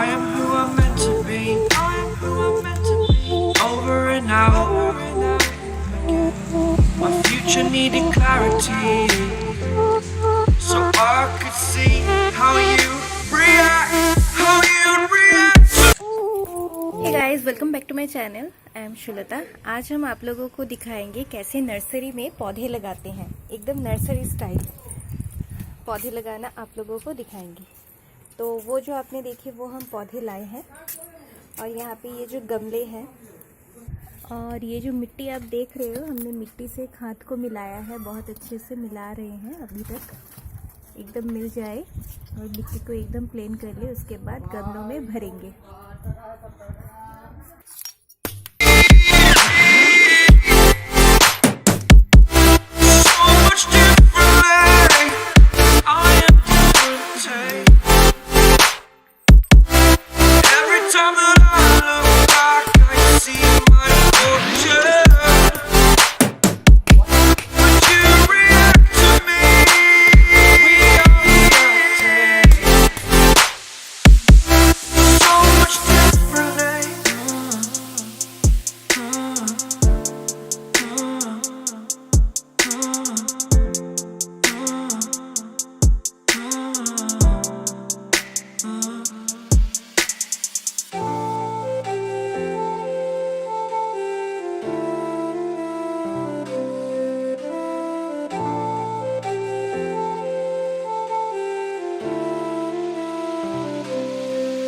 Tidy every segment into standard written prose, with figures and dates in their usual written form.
I am who I'm meant to be. I am who I'm meant to be. Over and out. My future needed clarity, so I could see how you react, how you react. Hey guys, welcome back to my channel. I am Sulata. आज हम आप लोगों को दिखाएंगे कैसे nursery में पौधे लगाते हैं, एकदम नर्सरी स्टाइल पौधे लगाना आप लोगों को दिखाएंगे। तो वो जो आपने देखे वो हम पौधे लाए हैं, और यहाँ पे ये जो गमले हैं और ये जो मिट्टी आप देख रहे हो, हमने मिट्टी से खाद को मिलाया है, बहुत अच्छे से मिला रहे हैं अभी तक, एकदम मिल जाए और मिट्टी को एकदम प्लेन कर ले, उसके बाद गमलों में भरेंगे।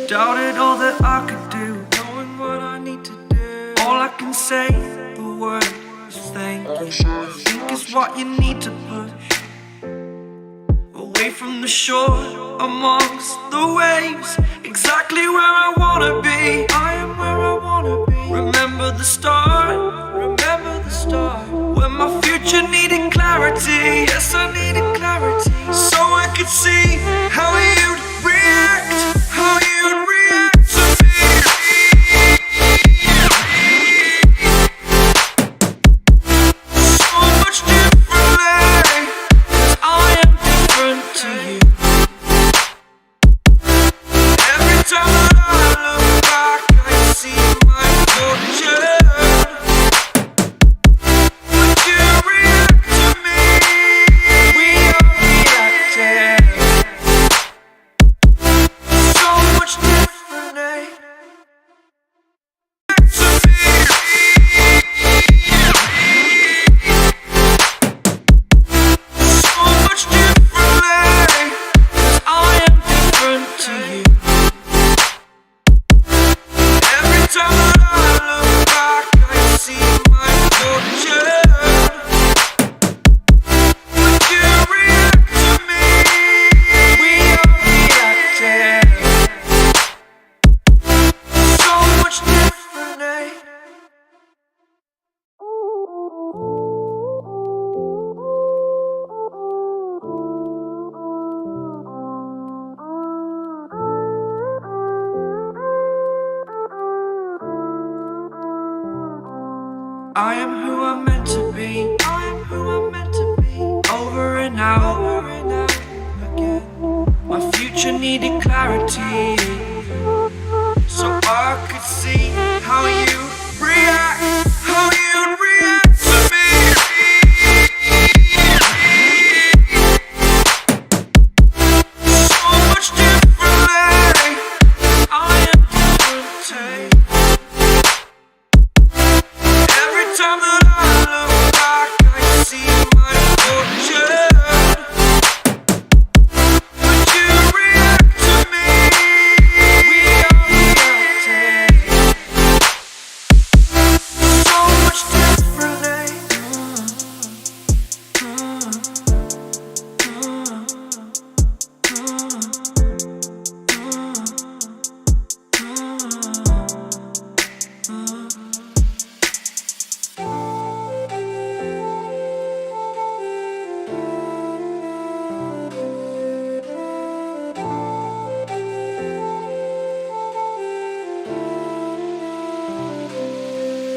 Doubted all that I could do, knowing what I need to do. All I can say, the word is thank you. I think is what you need to push away from the shore, amongst the waves, exactly where I wanna be. I am where I wanna be. Remember the start, when my future needed clarity. Yes, I needed clarity, so I could see how you'd react, how you'd react to me. So much differently, 'cause I am different to you. Every time that I look back, I see my fortune. Would you react to me? We are reacting. So much differently to me. So much differently, 'cause I am different to you. Every time that I look back, I see my fortune. Would you react to me? We are reacting. So much differently. I am who I'm meant to be. I am who I'm meant to be. Over and out again. My future needed clarity, so I could see how you react, how you react to me. So much differently, I am different to you. Every time that I look back, I see my fortune. Would you react to me? We are reacting. So much differently.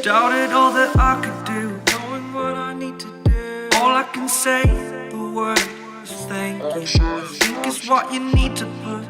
Doubted all that I could do, knowing what I need to do. All I can say, the word is thank you. I think is what you need to push